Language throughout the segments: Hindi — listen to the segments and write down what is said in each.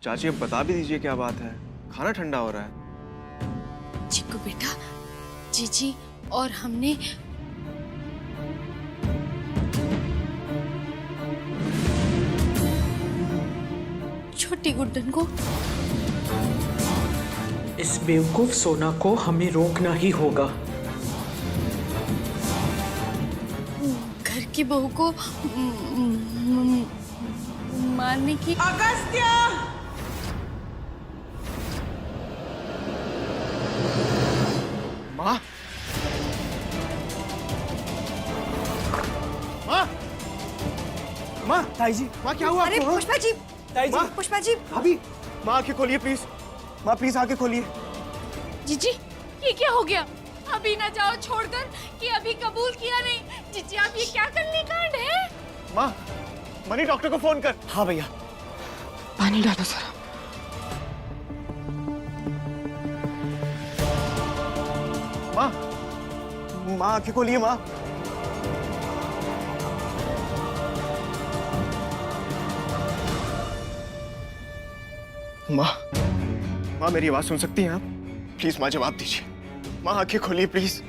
चाची अब बता भी दीजिए क्या बात है, खाना ठंडा हो रहा है। चिक्कू बेटा, जीजी और हमने छोटी गुड्डन को, इस बेवकूफ सोना को हमें रोकना ही होगा। घर की बहू को मारने की। अगस्त्या! माँ, माँ, माँ, ताई जी, माँ क्या हुआ अरे आपको? पुष्पा जी, ताई जी, पुष्पा जी, भाभी, माँ आंखें खोलिए प्लीज, माँ प्लीज आंखें खोलिए। जीजी ये क्या हो गया? अभी ना जाओ छोड़कर कि अभी कबूल किया नहीं। जीजी आप ये क्या करने कांड है? माँ, मनी डॉक्टर को फोन कर। हाँ भैया। पानी डालो जरा। माँ, माँ आंखें खोलिए माँ। माँ, माँ मेरी आवाज सुन सकती हैं आप? प्लीज माँ जवाब दीजिए। माँ आंखें खोलिए प्लीज।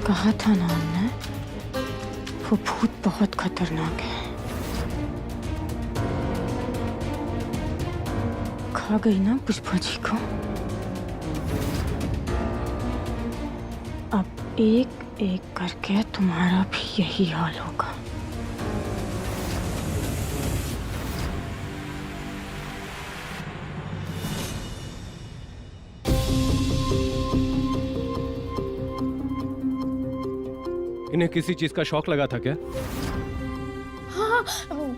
कहा था ना हमने, वो भूत बहुत खतरनाक है। खा गई ना पुष्पा जी को। अब एक एक करके तुम्हारा भी यही हाल होगा। इन्हें किसी चीज का शौक लगा था क्या? हाँ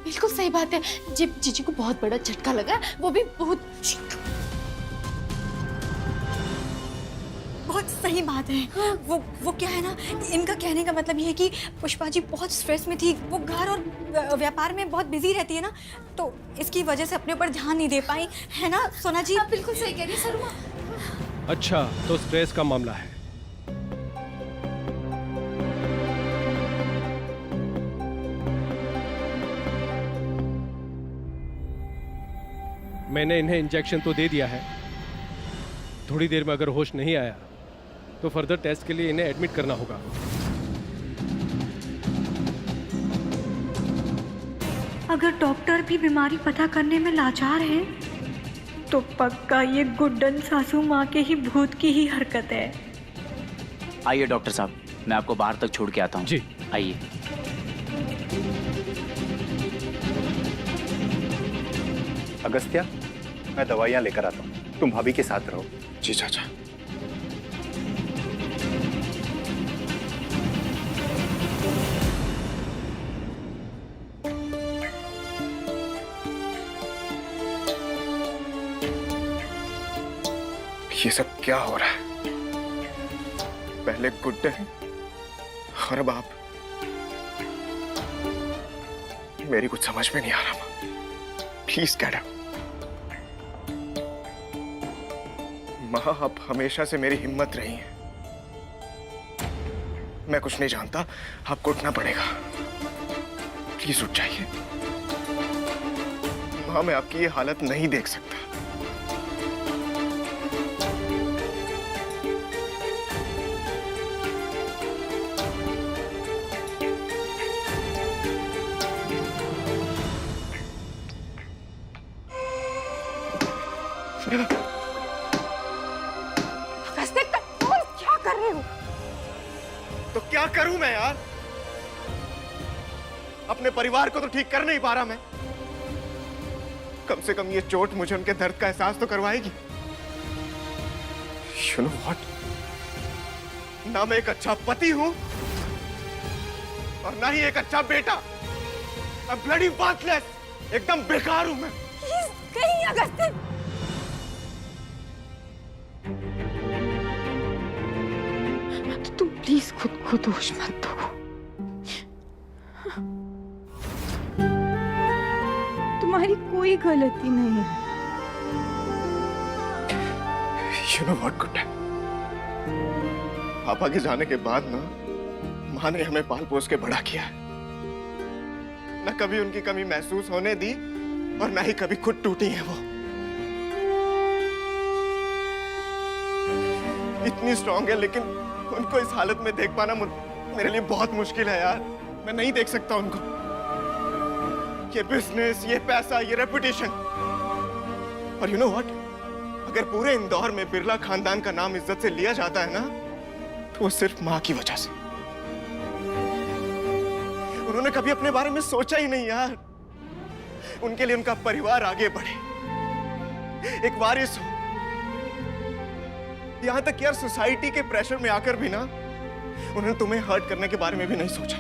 बिल्कुल सही बात है। जीजी को बहुत बड़ा झटका लगा, वो भी बहुत सही बात है। हाँ। वो क्या है ना, इनका कहने का मतलब ये है कि पुष्पा जी बहुत स्ट्रेस में थी। वो घर और व्यापार में बहुत बिजी रहती है ना, तो इसकी वजह से अपने ऊपर ध्यान नहीं दे पाई, है ना सोना जी? आप बिल्कुल सही कह रही हैं सरमा। अच्छा, तो स्ट्रेस का मामला है। मैंने इन्हें इंजेक्शन तो दे दिया है। थोड़ी देर में अगर होश नहीं आया तो फर्दर टेस्ट के लिए इन्हें एडमिट करना होगा। अगर डॉक्टर भी बीमारी पता करने में लाचार है तो पक्का ये गुड्डन सासू माँ के ही भूत की ही हरकत है। आइए डॉक्टर साहब, मैं आपको बाहर तक छोड़ के आता हूँ। जी आइए। अगस्त्या, मैं दवाइयाँ लेकर आता हूँ, तुम भाभी के साथ रहो। जी चाचा। ये सब क्या हो रहा है? पहले गुड्डन और अब आप। मेरी कुछ समझ में नहीं आ रहा माँ, प्लीज कैड। माँ आप हमेशा से मेरी हिम्मत रही हैं। मैं कुछ नहीं जानता, आपको उठना पड़ेगा। प्लीज उठ जाइए माँ, मैं आपकी ये हालत नहीं देख सकता। क्या कर रहे हो? तो क्या करूं मैं यार? अपने परिवार को तो ठीक कर नहीं पा रहा मैं। कम से कम ये चोट मुझे उनके दर्द का एहसास तो करवाएगी। You know what? ना मैं एक अच्छा पति हूं और ना ही एक अच्छा बेटा। I'm bloody worthless, एकदम बेकार हूं मैं। कहीं अगस्त्य, प्लीज खुद को दोष मत दो। तुम्हारी कोई गलती नहीं है। You know what, Guddan? पापा के जाने के बाद ना माँ ने हमें पाल पोस के बड़ा किया है। न कभी उनकी कमी महसूस होने दी और ना ही कभी खुद टूटी है वो। इतनी स्ट्रांग है, लेकिन उनको इस हालत में देख पाना मेरे लिए बहुत मुश्किल है यार। मैं नहीं देख सकता उनको। ये बिजनेस, ये पैसा, ये रेपुटेशन, और यू नो व्हाट, अगर पूरे इंदौर में बिरला खानदान का नाम इज्जत से लिया जाता है ना, तो वो सिर्फ माँ की वजह से। उन्होंने कभी अपने बारे में सोचा ही नहीं यार। उनके लिए उनका परिवार आगे बढ़े, एक वारिस हो। यहां तक यार सोसाइटी के प्रेशर में आकर भी ना उन्होंने तुम्हें हर्ट करने के बारे में भी नहीं सोचा।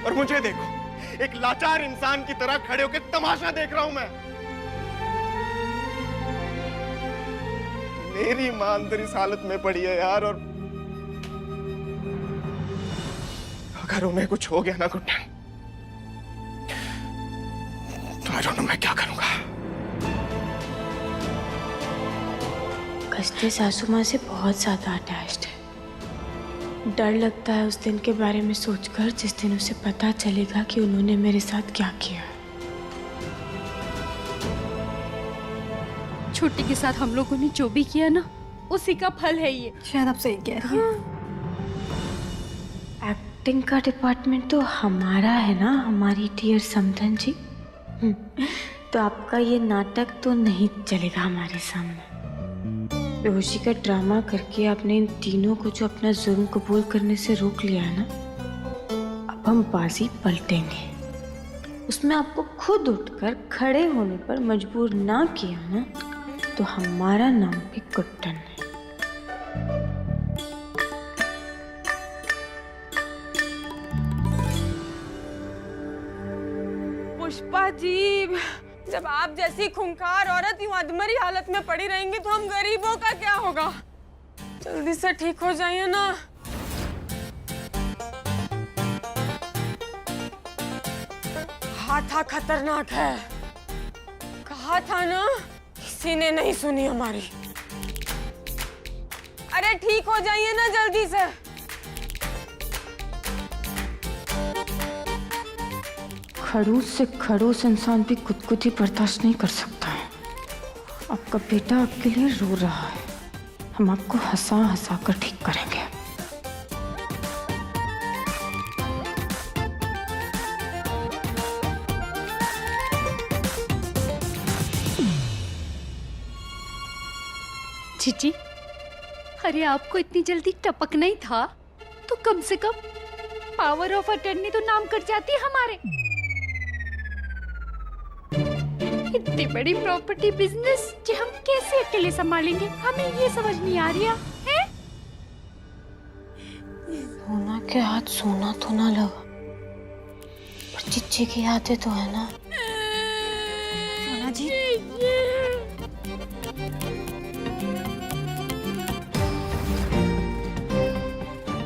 और मुझे देखो, एक लाचार इंसान की तरह खड़े होकर तमाशा देख रहा हूं मैं। मेरी मां अंदर इस हालत में पड़ी है यार, और अगर उन्हें कुछ हो गया ना गुड्डन, तो आई डोंट नो मैं क्या करूंगा। कस्ते सासू माँ से बहुत ज्यादा अटैच्ड है। डर लगता है उस दिन के बारे में सोचकर जिस दिन उसे पता चलेगा कि उन्होंने मेरे साथ क्या किया। छोटी के साथ हम लोगों ने जो भी किया ना, उसी का फल है ये। शायद आप सही कह रही हैं। एक्टिंग का डिपार्टमेंट तो हमारा है ना, हमारी डियर समधन जी। तो आपका ये नाटक तो नहीं चलेगा हमारे सामने। बेहोशी का ड्रामा करके आपने इन तीनों को जो अपना जुर्म कबूल करने से रोक लिया है ना, अब हम बाजी पलटेंगे। उसमें आपको खुद उठकर खड़े होने पर मजबूर ना किया ना, तो हमारा नाम भी गुड्डन है। पुष्पा जी, जब आप जैसी खूंखार औरत यूं अधमरी हालत में पड़ी रहेंगी तो हम गरीबों का क्या होगा? जल्दी से ठीक हो जाइए ना। हाथा खतरनाक है, कहा था ना, किसी ने नहीं सुनी हमारी। अरे ठीक हो जाइए ना जल्दी से। खड़ूस से खड़ूस इंसान भी खुदकुशी बर्दाश्त नहीं कर सकता है। आपका बेटा आपके लिए रो रहा है, हम आपको हंसा हंसा कर ठीक करेंगे। जीजी, अरे आपको इतनी जल्दी टपकना ही था तो कम से कम पावर ऑफ अटर्नी तो नाम कर जाती हमारे। इतनी बड़ी प्रॉपर्टी बिजनेस जो हम कैसे अकेले संभालेंगे, हमें ये समझ नहीं आ रही है। सोना के हाथ सोना तो ना लगा, पर चिच्ची की यादें तो है ना। सोना जी,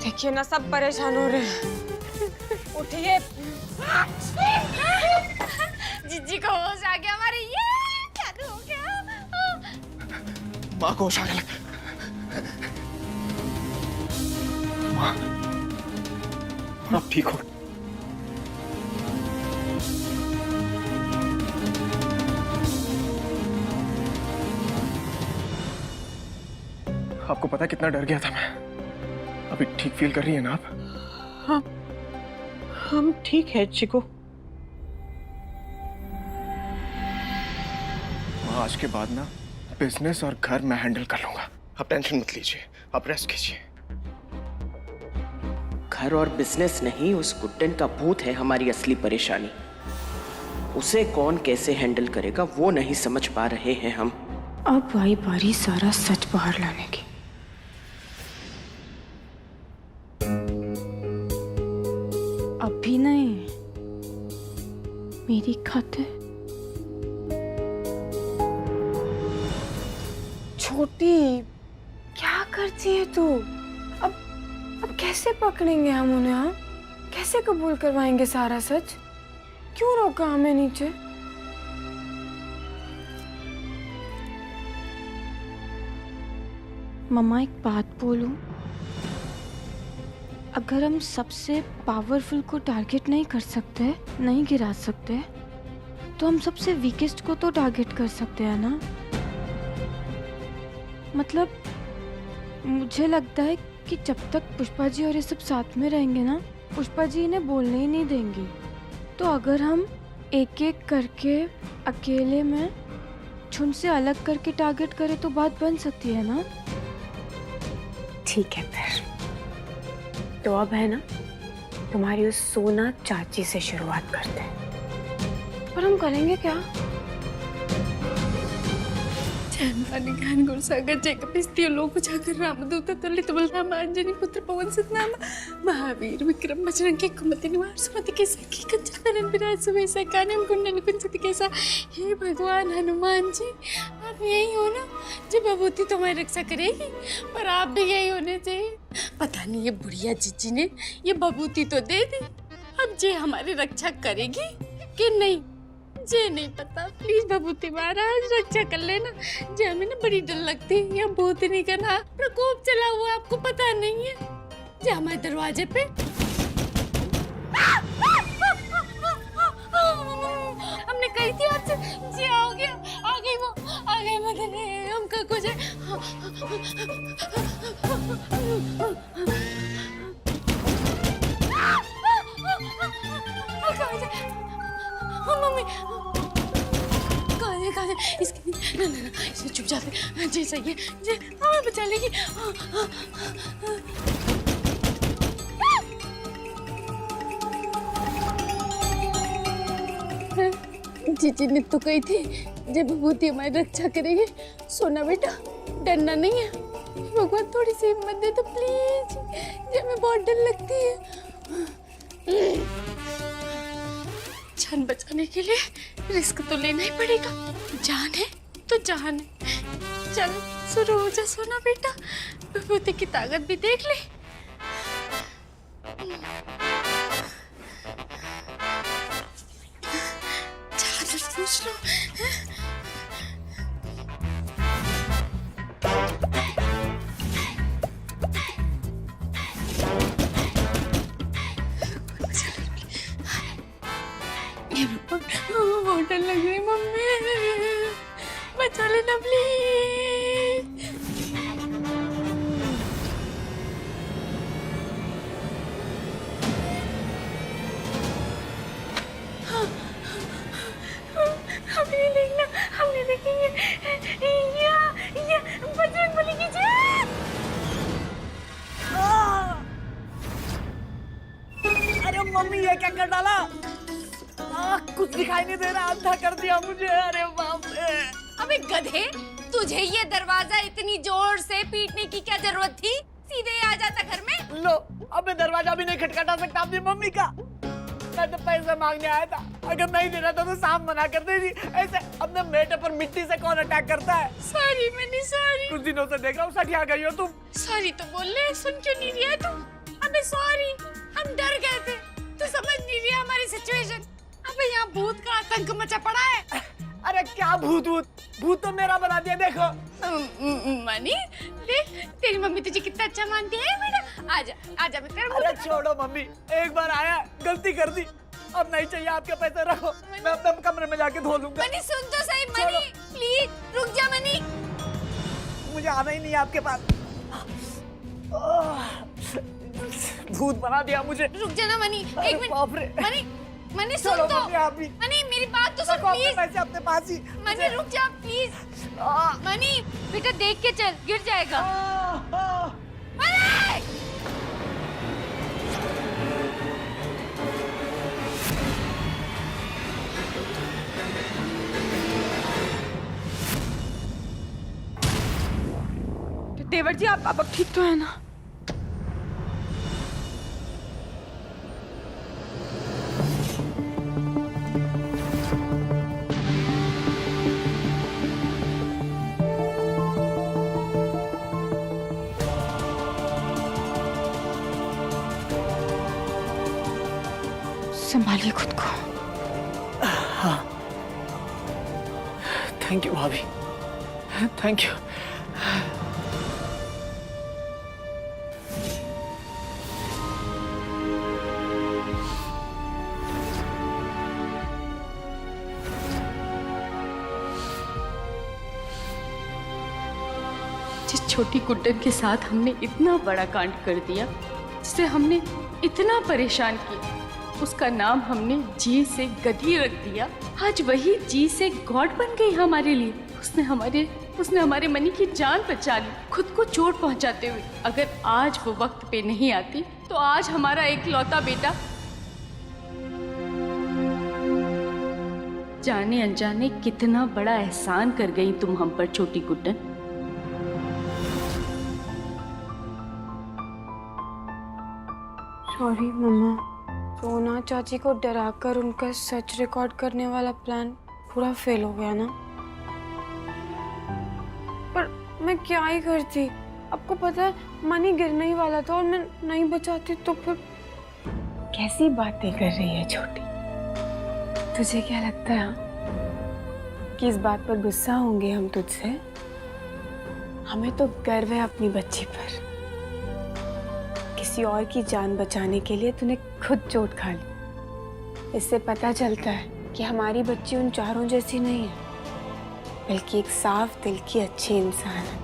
देखिए ना, सब परेशान हो रहे हैं। उठिए। जीजी को होश आ गया हमारे। ये क्या हो गया? माँ को होश आने लगा। माँ, आप ठीक हो? आपको पता कितना डर गया था मैं। अभी ठीक फील कर रही है ना आप? हाँ, हम ठीक है चिको। आज के बाद ना बिजनेस और घर मैं हैंडल कर लूंगा। आप टेंशन मत लीजिए, आप रेस्ट कीजिए। घर और बिजनेस नहीं, उस गुड्डन का भूत है हमारी असली परेशानी। उसे कौन कैसे हैंडल करेगा वो नहीं समझ पा रहे हैं हम। अब आई बारी सारा सच बाहर लाने की। अभी नहीं, मेरी खातिर। छोटी, क्या करती है तू? अब कैसे पकड़ेंगे हम उन्हें? हम कैसे कबूल करवाएंगे सारा सच? क्यों रोका हमें नीचे? मम्मा एक बात बोलूं? अगर हम सबसे पावरफुल को टारगेट नहीं कर सकते, नहीं गिरा सकते, तो हम सबसे वीकेस्ट को तो टारगेट कर सकते हैं ना? मतलब मुझे लगता है कि जब तक पुष्पा जी और ये सब साथ में रहेंगे ना, पुष्पा जी इन्हें बोलने ही नहीं देंगी। तो अगर हम एक एक करके अकेले में झुंड से अलग करके टारगेट करें तो बात बन सकती है ना? ठीक है फिर तो अब है ना, तुम्हारी उस सोना चाची से शुरुआत करते हैं। पर हम करेंगे क्या? ज्ञान गुरुसागर जयकपिस्ती लोक जागर रामदूत तुल्य बलराम अंजनी पुत्र पवन सुत नाम महावीर विक्रम बजरंगी कुमति निवार सुमति के सखी कंचन बरन विराज सुबेसा कानन कुंडल कुंचित कैसा। हे भगवान हनुमान जी, आप यही हो ना जो विभूति तुम्हारी रक्षा करेगी, पर आप भी यही होने चाहिए। पता नहीं ये बुढ़िया जीजी ने ये विभूति तो दे दी, अब जे हमारी रक्षा करेगी कि नहीं जे नहीं पता। प्लीज भभूति महाराज रक्षा कर लेना, जे हमें ना बड़ी डर लगती है। यहाँ भूत नहीं करना, प्रकोप चला हुआ आपको पता नहीं है। जे हमारे दरवाजे पे हमने कही थी आपसे, जी आ गया, आ गई वो, आ गई मदन, हमका कुछ मम्मी कहाँ इसके ना ना ना इसमें चुप जाते जी सही है जी, हमें बचा लेगी। जीजी ने तो कही थी जब विभूति हमारी रक्षा करेगी। सोना बेटा डरना नहीं है, भगवान थोड़ी सी हिम्मत दे तो प्लीज, जब हमें बहुत डर लगती है। जान बचाने के लिए रिस्क तो लेना ही पड़ेगा, जान है तो जान है। चल शुरू हो जा सोना बेटा, विभूति की ताकत भी देख ले। चादर पूछ लो। बहुत डर लग रही मम्मी, बचा लेना प्लीज। हमने देखना, हमने देखेंगे ये बजरंगबली की जय। अरे मम्मी ये क्या कर डाला? कुछ दिखाई नहीं दे रहा, अंधा कर दिया मुझे। अरे बाप रे। अबे गधे, तुझे ये दरवाजा इतनी जोर से पीटने की क्या जरूरत थी? सीधे ही आ जाता घर में। लो, अब मैं दरवाजा भी नहीं खटखटा सकता अपनी मम्मी का। मैं तो पैसे मांगने आया था, अगर नहीं देना था तो सांप मना कर देगी। ऐसे अपने बेटे पर मिट्टी से कौन अटैक करता है? Sorry money sorry. कुछ दिनों से देख रहा हूँ, सठिया गई हो तुम। सॉरी तो बोल ले, सुन क्यों नहीं रहा तू? अबे सॉरी, हम डर गए थे, तू समझ नहीं रहा हमारी सिचुएशन। अबे यहाँ भूत का आतंक मचा पड़ा है। अरे क्या भूत भूत तो मेरा बना दिया देखो। मनी देख, तेरी मम्मी तुझे कितना अच्छा मानती है बेटा। आजा आजा मैं तेरा। अरे छोड़ो मम्मी, एक बार आया गलती कर दी, अब नहीं चाहिए आपके पैसे, रखो मैं अपने कमरे में जाके धो लूंगा। मनी सुन तो सही मनी, प्लीज रुक जा मनी। मुझे आना ही नहीं है आपके पास, भूत बना दिया मुझे। रुक जा ना मनी, एक मिनट। मनी मनी सुन तो, मनी मेरी बात तो सुन प्लीज। पैसे अपने पास ही। मनी रुक जा प्लीज। मनी बेटा देख के चल, गिर जाएगा। मनी देवर जी आप अब ठीक तो है ना? संभालिए खुद को। हाँ, थैंक यू भाभी, थैंक यू। जिस छोटी गुड्डन के साथ हमने इतना बड़ा कांड कर दिया, जिसे हमने इतना परेशान किया, उसका नाम हमने जी से गधी रख दिया। आज वही जी से गॉड बन गई हमारे लिए। उसने हमारे मनी की जान बचा ली, खुद को चोट पहुंचाते हुए। अगर आज वो वक्त पे नहीं आती तो आज हमारा एकलौता बेटा जाने अनजाने कितना बड़ा एहसान कर गई तुम हम पर छोटी गुड्डन। सॉरी मम्मा, सोना चाची को डराकर उनका सच रिकॉर्ड करने वाला प्लान पूरा फेल हो गया ना। पर मैं क्या ही करती, आपको पता है मनी गिरने ही वाला था और मैं नहीं बचाती तो फिर। कैसी बातें कर रही है छोटी, तुझे क्या लगता है कि इस बात पर गुस्सा होंगे हम तुझसे? हमें तो गर्व है अपनी बच्ची पर। किसी और की जान बचाने के लिए तूने खुद चोट खा ली। इससे पता चलता है कि हमारी बच्ची उन चारों जैसी नहीं है, बल्कि एक साफ दिल की अच्छी इंसान है।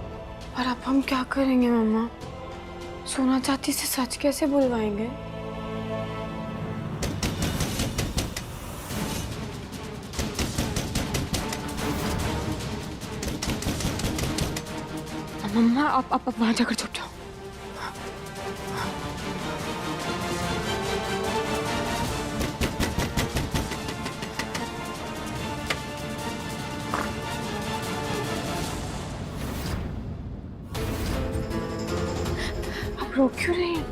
और अब हम क्या करेंगे मम्मा? सोना चाची से सच कैसे बुलवाएंगे? मम्मा आप वहां जाकर छुप जाओ। रो क्यों रही हैं?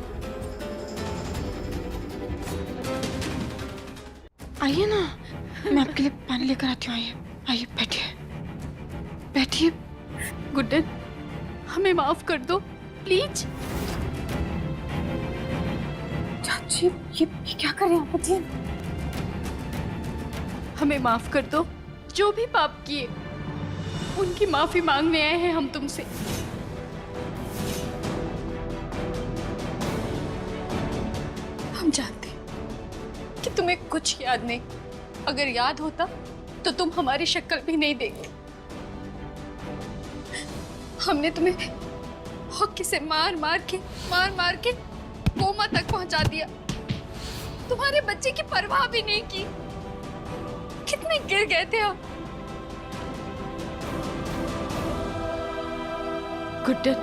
आइए ना, मैं आपके लिए पानी लेकर आती हूँ। आइए आइए, बैठिए बैठिए। गुड्डन, हमें माफ कर दो प्लीज। चाची ये क्या कर रहे हैं आप? बताइए। हमें माफ कर दो, जो भी पाप किए उनकी माफी मांगने आए हैं हम तुमसे। हम जानते हैं कि तुम्हें कुछ याद नहीं, अगर याद होता तो तुम हमारी शक्ल भी नहीं देखते। हमने तुम्हें हॉकी से मार मार के कोमा तक पहुंचा दिया। तुम्हारे बच्चे की परवाह भी नहीं की। कितने गिर गए थे आप। गुड्डन,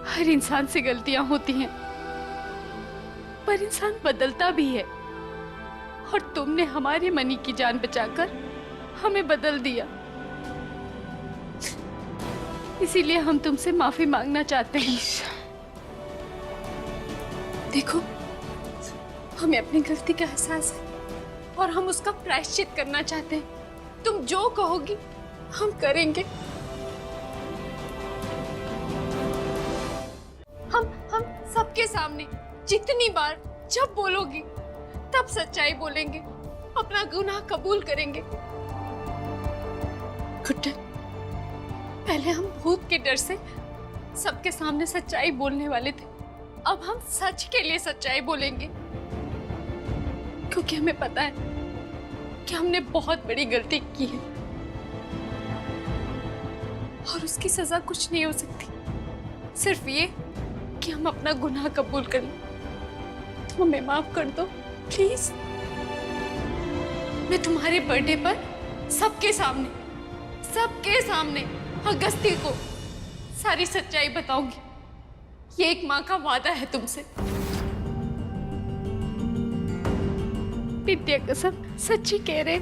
हर इंसान से गलतियां होती हैं, पर इंसान बदलता भी है। और तुमने हमारे मनी की जान बचाकर हमें बदल दिया। इसीलिए हम तुमसे माफी मांगना चाहते हैं। देखो, हमें अपनी गलती का एहसास है और हम उसका प्रायश्चित करना चाहते हैं। तुम जो कहोगी हम करेंगे। हम सबके सामने जितनी बार जब बोलोगी तब सच्चाई बोलेंगे, अपना गुनाह कबूल करेंगे। गुड्डन, पहले हम भूत के डर से सबके सामने सच्चाई बोलने वाले थे, अब हम सच के लिए सच्चाई बोलेंगे। क्योंकि हमें पता है कि हमने बहुत बड़ी गलती की है और उसकी सजा कुछ नहीं हो सकती, सिर्फ ये कि हम अपना गुनाह कबूल कर लें। तुम हमें माफ कर दो प्लीज। मैं तुम्हारे बर्थडे पर सबके सामने अगस्ती को सारी सच्चाई बताऊंगी। ये एक माँ का वादा है तुमसे। विद्या कसम सच्ची कह रहे।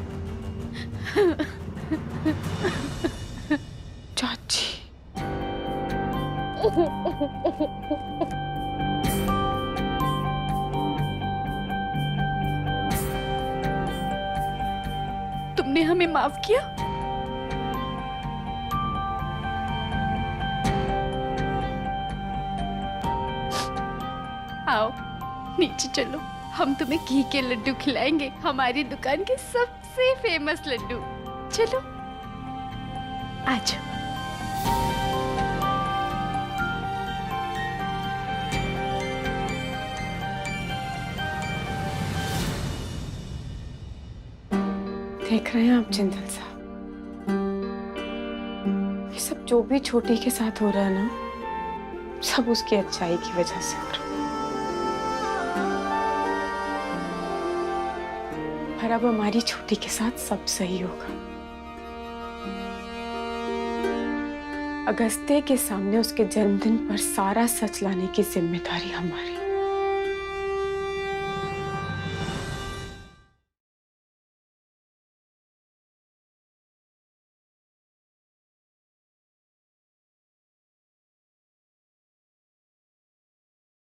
चाची तुमने हमें माफ किया। आओ नीचे चलो, हम तुम्हें घी के लड्डू खिलाएंगे, हमारी दुकान के सबसे फेमस लड्डू। चलो आ जाओ। देख रहे हैं आप जिंदल साहब, ये सब जो भी छोटी के साथ हो रहा है ना, सब उसकी अच्छाई की वजह से हो रहा है। पर अब हमारी छोटी के साथ सब सही होगा। अगस्त्य के सामने उसके जन्मदिन पर सारा सच लाने की जिम्मेदारी हमारी।